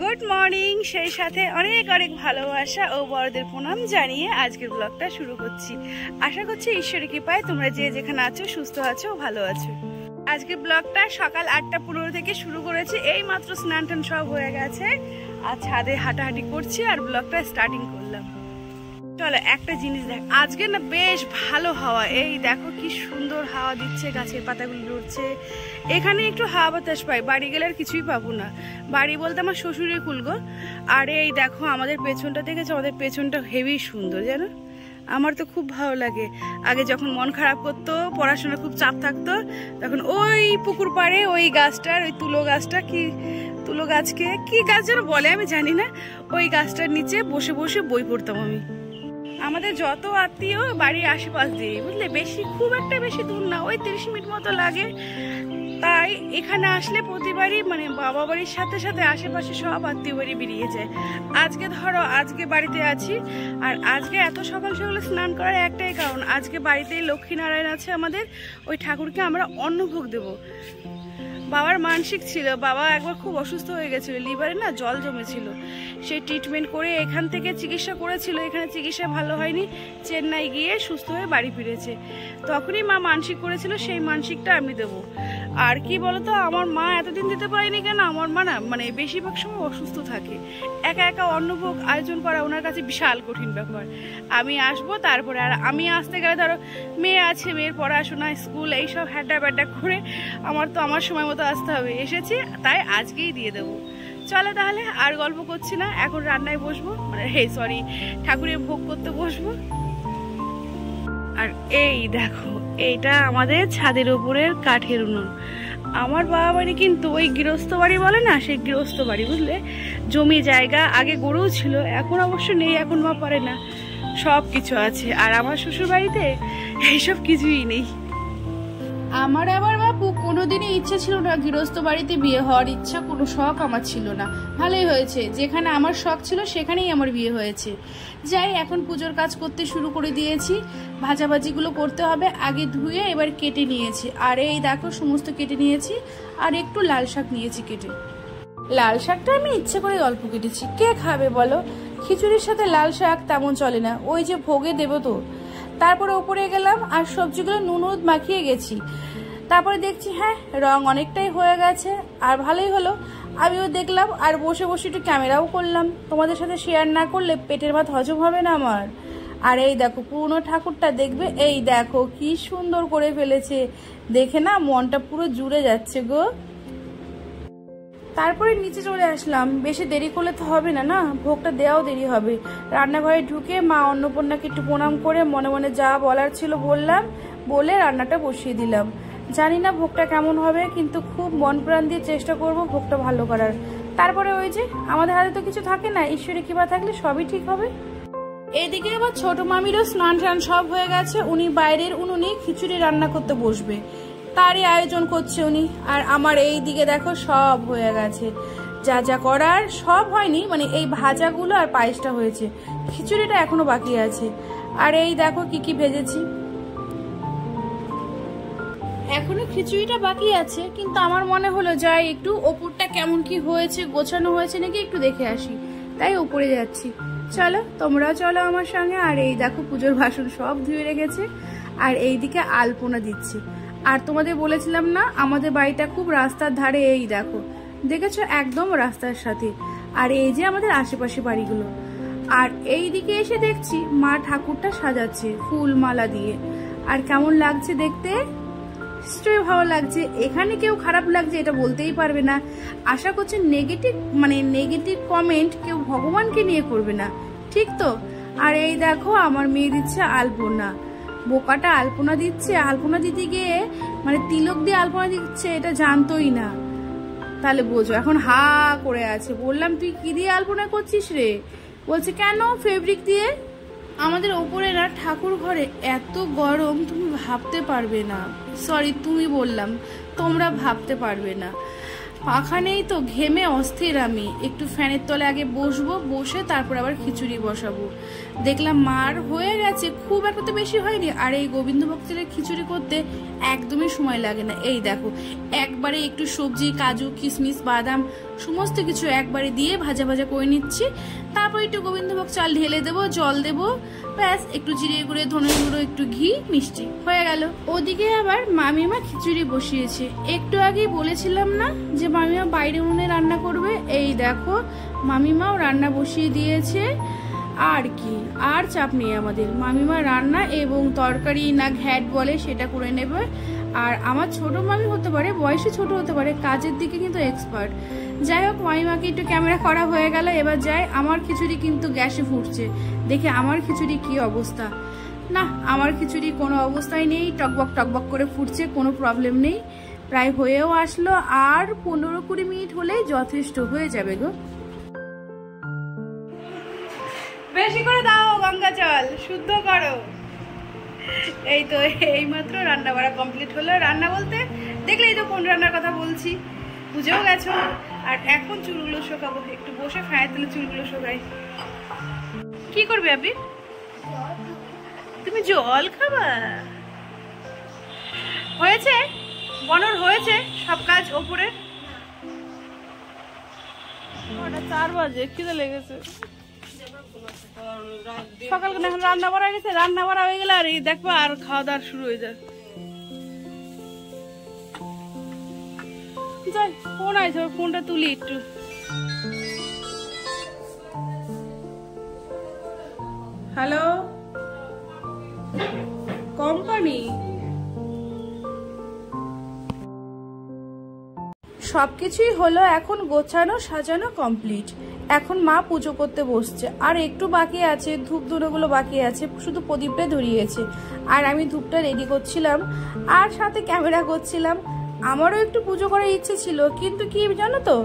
Good morning, সেই সাথে অনেক অনেক ভালোবাসা ও বড়দের প্রণাম জানিয়ে আজকের ব্লগটা শুরু করছি। আশা করছি ঈশ্বরের কৃপায় তোমরা যে যেখানে আছো সুস্থ আছো ভালো আছো। আজকের ব্লগটা সকাল 8:15 থেকে শুরু করেছি। এই মাত্র স্নান টান সব হয়ে গেছে আর ছাদে হাঁটাহাঁটি করছি আর ব্লগটা স্টার্টিং করলাম। চলো একটা জিনিস দেখ, আজকে না বেশ ভালো হাওয়া। এই দেখো কি সুন্দর হাওয়া দিচ্ছে, গাছের পাতাগুলো লড়ছে। এখানে একটু হাওয়া বাতাস পাই, বাড়ি গেলে আর কিছুই পাবো না। বাড়ি বলতে আমার শ্বশুরের কুলগো। আর এই দেখো আমাদের পেছনটা দেখেছো, আমাদের পেছনটা হেভি সুন্দর জানো। আমার তো খুব ভালো লাগে। আগে যখন মন খারাপ করতো, পড়াশোনা খুব চাপ থাকতো, তখন ওই পুকুর পাড়ে ওই গাছটার, ওই তুলো গাছটা, কি তুলো গাছকে কি গাছ যেন বলে আমি জানি না, ওই গাছটার নিচে বসে বসে বই পড়তাম আমি। আমাদের যত আত্মীয় বাড়ির আশেপাশ দিয়ে, বুঝলে, বেশি খুব একটা বেশি দূর না, ওই 30 মিনিট মতো লাগে। তাই এখানে আসলে প্রতিবারই মানে বাবা বাড়ির সাথে সাথে আশেপাশে সব আত্মীয় বাড়ি বেরিয়ে যায়। আজকে ধরো আজকে বাড়িতে আছি, আর আজকে এত সকাল সকালে স্নান করার একটাই কারণ, আজকে বাড়িতেই লক্ষ্মীনারায়ণ আছে আমাদের, ওই ঠাকুরকে আমরা অন্নভোগ দেবো। বাবার মানসিক ছিল, বাবা একবার খুব অসুস্থ হয়ে গেছিল, লিভারে না জল জমেছিল, সেই ট্রিটমেন্ট করে এখান থেকে চিকিৎসা করেছিল, এখানে চিকিৎসা ভালো হয়নি, চেন্নাই গিয়ে সুস্থ হয়ে বাড়ি ফিরেছে। তখনই মা মানসিক করেছিল, সেই মানসিকটা আমি দেবো। আর কি বলতো, আমার মা এতদিন দিতে পারেনি কেন, আমার মা না মানে বেশিরভাগ সময় অসুস্থ থাকে, একা একা অন্নভোগ আয়োজন করা ওনার কাছে বিশাল কঠিন ব্যাপার। আমি আসবো তারপরে, আর আমি আসতে গেলে ধরো মেয়ে আছে, মেয়ের পড়াশোনা স্কুল এইসব হ্যাডা ব্যাডা করে আমার তো আমার সময় মতো আসতে হবে। এসেছি তাই আজকেই দিয়ে দেবো। চলো তাহলে আর গল্প করছি না, এখন রান্নায় বসবো, মানে সরি ঠাকুরের ভোগ করতে বসবো। আর এই দেখো, এইটা আমাদের ছাদের উপরের কাঠের উনুন। আমার বাবা বাড়ি কিন্তু ওই গৃহস্থ বাড়ি বলে না, সেই গৃহস্থ বাড়ি, বুঝলে, জমি জায়গা, আগে গরুও ছিল, এখন অবশ্য নেই, এখন মা পারে না, সব কিছু আছে। আর আমার শ্বশুর বাড়িতে এইসব কিছুই নেই। আমার আবার বাপু কোনোদিনই ইচ্ছে ছিল না গৃহস্থ বাড়িতে বিয়ে হওয়ার, ইচ্ছা কোনো শখ আমার ছিল না। ভালোই হয়েছে, যেখানে আমার শখ ছিল সেখানেই আমার বিয়ে হয়েছে। যাই, এখন পুজোর কাজ করতে শুরু করে দিয়েছি। ভাজাভাজিগুলো করতে হবে, আগে ধুয়ে এবার কেটে নিয়েছি। আর এই দেখো সমস্ত কেটে নিয়েছি, আর একটু লাল শাক নিয়েছি কেটে। লাল শাকটা আমি ইচ্ছে করে অল্প কেটেছি, কে খাবে বলো, খিচুড়ির সাথে লাল শাক তেমন চলে না, ওই যে ভোগে দেবো তো। তারপরে ওপরে গেলাম আর সবজিগুলো নুন হলুদ মাখিয়ে গেছি। তারপরে দেখছি হ্যাঁ রং অনেকটাই হয়ে গেছে, আর ভালোই হলো। আমিও দেখলাম আর বসে বসে একটু ক্যামেরাও করলাম। তোমাদের সাথে শেয়ার না করলে পেটের ভাত হজম হবে না আমার। আর এই দেখো পুরনো ঠাকুরটা দেখবে, এই দেখো কি সুন্দর করে ফেলেছে, দেখে না মনটা পুরো জুড়ে যাচ্ছে গো। তারপরে নিচে চলে আসলাম, বেশি দেরি করলে তো হবে না, না ভোগটা দেওয়াও দেরি হবে। রান্নাঘরে ঢুকে মা অন্নপূর্ণাকে একটু প্রণাম করে মনে মনে যা বলার ছিল বললাম, বলে রান্নাটা বসিয়ে দিলাম। জানি না ভোগটা কেমন হবে, কিন্তু খুব মন প্রাণ দিয়ে চেষ্টা করব ভোগটা ভালো করার। তারপরে ওই যে আমাদের হাতে তো কিছু থাকে না, ঈশ্বরের কৃপা থাকলে সবই ঠিক হবে। এইদিকে আবার ছোট মামিরও স্নান টান সব হয়ে গেছে, উনি বাইরের উনুনে খিচুড়ি রান্না করতে বসবে, তারই আয়োজন করছে উনি। আর আমার এই দিকে দেখো সব হয়ে গেছে, যা যা করার সব হয়নি, মানে এই ভাজাগুলো আর পায়েসটা হয়েছে, খিচুড়িটা এখনো বাকি আছে। আর এই দেখো কি কি ভেজেছি, এখনো খিচুড়িটা বাকি আছে, কিন্তু আমার মনে হলো যাই একটু ওপরটা কেমন কি হয়েছে, গোছানো হয়েছে নাকি একটু দেখে আসি, তাই উপরে যাচ্ছি। চলো তোমরাও চলো আমার সঙ্গে। আর এই দেখো পুজোর বাসন সব ধুয়ে রেখেছে, আর এইদিকে আলপনা দিচ্ছি। আর তোমাদের বলেছিলাম না আমাদের বাড়িটা খুব রাস্তার ধারে, এই দেখো দেখেছো একদম রাস্তার সাথে। আর এই যে আমাদের আশেপাশে বাড়িগুলো। আর এই দিকে এসে দেখছি মা ঠাকুরটা সাজাচ্ছে ফুল মালা দিয়ে, আর কেমন লাগছে দেখতে, নিশ্চয়ই ভালো লাগছে। এখানে কেউ খারাপ লাগছে এটা বলতেই পারবে না। আশা করছি নেগেটিভ কমেন্ট কেউ ভগবানকে নিয়ে করবে না, ঠিক তো। আর এই দেখো আমার মেয়ে দিচ্ছে আলপনা, বোকাটা আলপনা দিচ্ছে, আলপনা দিতে গিয়ে মানে তিলক দিয়ে আলপনা দিচ্ছে এটা জানতোই না, তাহলে বোঝো এখন হা করে আছে। বললাম তুই কি দিয়ে আলপনা করছিস রে, বলছে কেন ফেব্রিক দিয়ে। আমাদের ওপরে না ঠাকুর ঘরে এত গরম তুমি ভাবতে পারবে না, সরি তুমি বললাম, তোমরা ভাবতে পারবে না। পাখা নেই তো ঘেমে অস্থির আমি। একটু ফ্যানের তলে আগে বসবো, বসে তারপর আবার খিচুড়ি বসাবো। দেখলাম মার হয়ে গেছে, খুব একটা তো বেশি হয়নি। আর এই গোবিন্দ ভক্তের খিচুড়ি করতে একদমই সময় লাগে না। এই দেখো একবারে একটু সবজি, কাজু, কিশমিশ, বাদাম সমস্ত কিছু একবারে দিয়ে ভাজা ভাজা করে নিচ্ছি। তারপর একটু গোবিন্দভোগ চাল ঢেলে দেবো, জল দেবো, ব্যাস একটু জিরে গুঁড়ো, ধনে গুঁড়ো, একটু ঘি, মিষ্টি, হয়ে গেল। ওদিকে আবার মামিমা খিচুড়ি বসিয়েছে। একটু আগেই বলেছিলাম না যে মামিমা বাইরে উনুনে রান্না করবে, এই দেখো মামিমাও রান্না বসিয়ে দিয়েছে। আর কি, আর চাপ নেই আমাদের, মামিমা রান্না এবং তরকারি না ঘ্যাট বলে সেটা করে নেবে। আর আমার ছোট মামি হতে পারে, বয়সে ছোট হতে পারে, কাজের দিকে কিন্তু এক্সপার্ট। যাই হোক, মামিমাকে একটু ক্যামেরা করা হয়ে গেল। এবার যাই, আমার খিচুড়ি কিন্তু গ্যাসে ফুটছে, দেখে আমার খিচুড়ি কি অবস্থা। না, আমার খিচুড়ি কোনো অবস্থায় নেই, টকবক টকবক করে ফুটছে, কোনো প্রবলেম নেই। প্রায় হয়েও আসলো, আর 15-20 মিনিট হলেই যথেষ্ট হয়ে যাবে গো। বেশি করে দাও গঙ্গা জল, শুদ্ধ করো। এই তো এইমাত্র রান্না বাড়া কমপ্লিট হলো। রান্না বলতে দেখলেই তো কোন রান্নার কথা বলছি, বুঝেও গেছো। আর এখন চুলগুলো শোকাবো, একটু বসে ফ্যানের তেলে চুলগুলো শোকাই। কি করবে আবি? তুমি জল খাবা? হয়েছে বনর, হয়েছে সব কাজ ওপরে। 4 বাজে, খিদে লেগেছে। সকাল এখন রান্না বাড়া গেছে, রান্না বাড়া হয়ে গেলে আর এই দেখবো আর খাওয়া দাওয়া শুরু হয়ে যায়। যাই, ফোন আছে, ফোনটা তুলি একটু। Hello company. সবকিছুই হলো, এখন গোছানো সাজানো কমপ্লিট। এখন মা পুজো করতে বসছে, আর একটু বাকি আছে, ধূপ ধুনোগুলো বাকি আছে, শুধু প্রদীপটা ধরিয়েছে। আর আমি ধূপটা রেডি করছিলাম আর সাথে ক্যামেরা করছিলাম। আমারও একটু পুজো করার ইচ্ছে ছিল, কিন্তু কি জানো তো,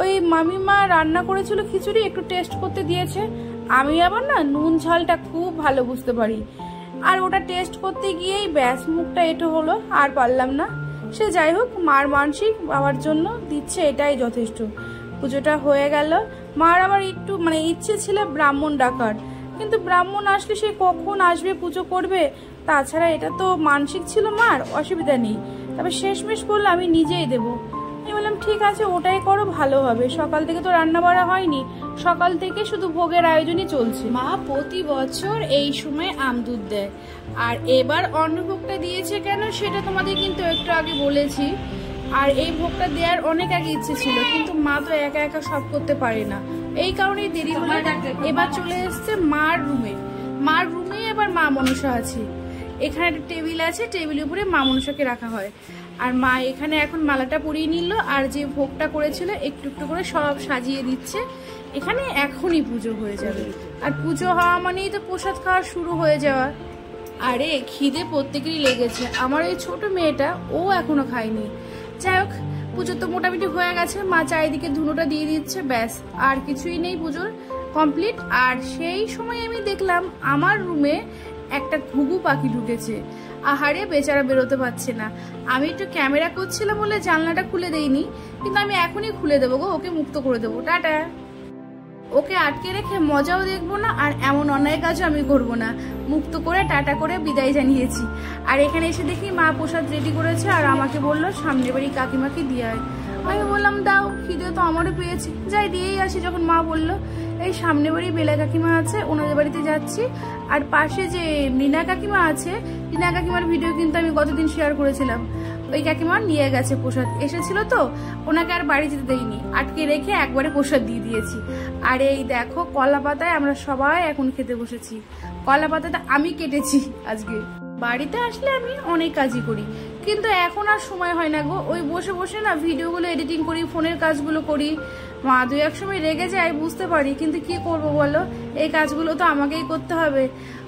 ওই মামিমা রান্না করেছিল খিচুড়ি, একটু টেস্ট করতে দিয়েছে। আমি আবার না নুন ঝালটা খুব ভালো বুঝতে পারি, আর ওটা টেস্ট করতে গিয়েই ব্যাস মুখটা এঁটো হলো, আর পারলাম না। সে যাই হোক, মার মানসিক বাবার জন্য দিচ্ছে, এটাই যথেষ্ট। পুজোটা হয়ে গেল। মার আবার একটু ইচ্ছে ছিল ব্রাহ্মণ ডাকার, কিন্তু ব্রাহ্মণ আসলে সে কখন আসবে, পুজো করবে। তাছাড়া এটা তো মানসিক ছিল মার, অসুবিধা নেই। তবে শেষমেশ বললো আমি নিজেই দেবো। আমি বললাম ঠিক আছে, ওটাই করো, ভালো হবে। সকাল থেকে তো রান্না বাড়া হয়নি, সকাল থেকে শুধু ভোগের আয়োজনই চলছে। মা প্রতি বছর এই সময় আম দুধ দেয়, আর এবার অন্নভোগটা দিয়েছে কেন সেটা তোমাদের কিন্তু একটু আগে বলেছি। আর এই ভোগটা দেওয়ার অনেক আগে ইচ্ছে ছিল, কিন্তু মা তো একা একা সব করতে পারে না, এই কারণেই দেরি হলো। এবার চলে এসছে মার রুমে। মার রুমে এবার মা মনসা আছে। এখানে একটা টেবিল আছে, টেবিলের উপরে মা মনসাকে রাখা হয়। আর মা এখানে এখন মালাটা পরিয়ে নিল, আর যে ভোগটা করেছিল একটু একটু করে সব সাজিয়ে দিচ্ছে। এখানে এখনই পুজো হয়ে যাবে, আর পুজো হওয়া মানেই তো প্রসাদ খাওয়া শুরু হয়ে যাওয়া। আরে খিদে প্রত্যেকেরই লেগেছে, আমার এই ছোট মেয়েটা ও এখনো খায়নি। যাই হোক, পুজো তো মোটামুটি হয়ে গেছে। মা চারিদিকে ধুনোটা দিয়ে দিচ্ছে, ব্যাস আর কিছুই নেই, পুজোর কমপ্লিট। আর সেই সময় আমি দেখলাম আমার রুমে একটা ঘুঘু পাখি ঢুকেছে। আহারে বেচারা বেরোতে পারছে না। আমি একটু ক্যামেরা করছিলাম বলে জানলাটা খুলে দেইনি, কিন্তু আমি এখনই খুলে দেবো গো, ওকে মুক্ত করে দেবো। টাটা। ওকে আটকে রেখে মজাও দেখবো না, আর এমন অন্যায় কাজও আমি করবো না। মুক্ত করে টাটা করে বিদায় জানিয়েছি। আর এখানে এসে দেখি মা প্রসাদ রেডি করেছে, আর আমাকে বললো সামনের বাড়ি কাকিমাকে দিয়ে আয়। আমি বললাম দাও, খিদে তো আমারও পেয়েছি, যাই দিয়েই আসি। যখন মা বললো এই সামনে বাড়ি বেলা কাকিমা আছে, ওনাদের বাড়িতে যাচ্ছি। আর পাশে যে রিনা কাকিমা আছে, রিনা কাকিমার ভিডিও কিন্তু আমি গতদিন শেয়ার করেছিলাম, ওই কাকিমা নিয়ে গেছে প্রসাদ। এসেছিল তো, ওনাকে আর বাড়ি যেতে দেয়নি, আটকে রেখে একবারে প্রসাদ দিয়ে দিয়েছি। আর এই দেখো কলা পাতায় আমরা সবাই এখন খেতে বসেছি। কলা পাতাটা আমি কেটেছি আজকে। বাড়িতে আসলে আমি অনেক কাজই করি, কিন্তু এখন আর সময় হয় না গো। ওই বসে বসে না ভিডিওগুলো এডিটিং করি, ফোনের কাজগুলো করি। মা দু এক সময় রেগে যায় বুঝতে পারি, কিন্তু কি করব বলো, এই কাজগুলো তো আমাকেই করতে হবে।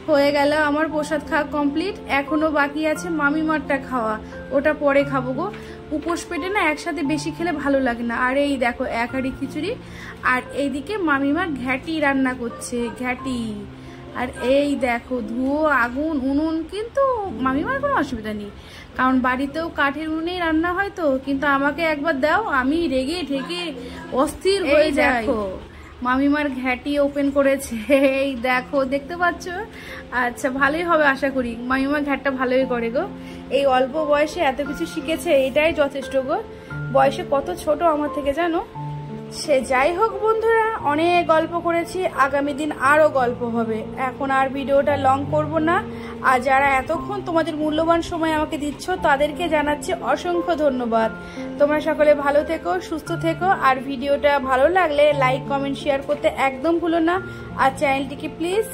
হয়ে গেল আমার প্রসাদ খাওয়া কমপ্লিট। এখনো বাকি আছে মামিমারটা খাওয়া, ওটা পরে খাবো গো। উপোস পেটে না একসাথে বেশি খেলে ভালো লাগে না। আর এই দেখো এক হাঁড়ি খিচুড়ি, আর এইদিকে মামিমা ঘ্যাটি রান্না করছে, ঘ্যাটি। আর এই দেখো ধুয়ো আগুন, উনুন, কিন্তু মামিমার কোনো অসুবিধা নেই, কারণ বাড়িতেও কাঠের উনুনেই রান্না হয় তো। কিন্তু আমাকে একবার দাও, আমি রেগে ঠেকে অস্থির হয়ে যাই। মামিমার ঘ্যাটি ওপেন করেছে, এই দেখো দেখতে পাচ্ছ। আচ্ছা ভালোই হবে আশা করি, মামিমা ঘ্যাটটা ভালোই করে গো। এই অল্প বয়সে এত কিছু শিখেছে, এটাই যথেষ্ট গো। বয়সে কত ছোট আমার থেকে জানো, সে যাই হোক বন্ধুরা, অনেক গল্প করেছি, আগামী দিন আরও গল্প হবে। এখন আর ভিডিওটা লং করব না। আর যারা এতক্ষণ তোমাদের মূল্যবান সময় আমাকে দিচ্ছ তাদেরকে জানাচ্ছি অসংখ্য ধন্যবাদ। তোমরা সকলে ভালো থেকো, সুস্থ থেকো। আর ভিডিওটা ভালো লাগলে লাইক, কমেন্ট, শেয়ার করতে একদম ভুলো না। আর চ্যানেলটিকে প্লিজ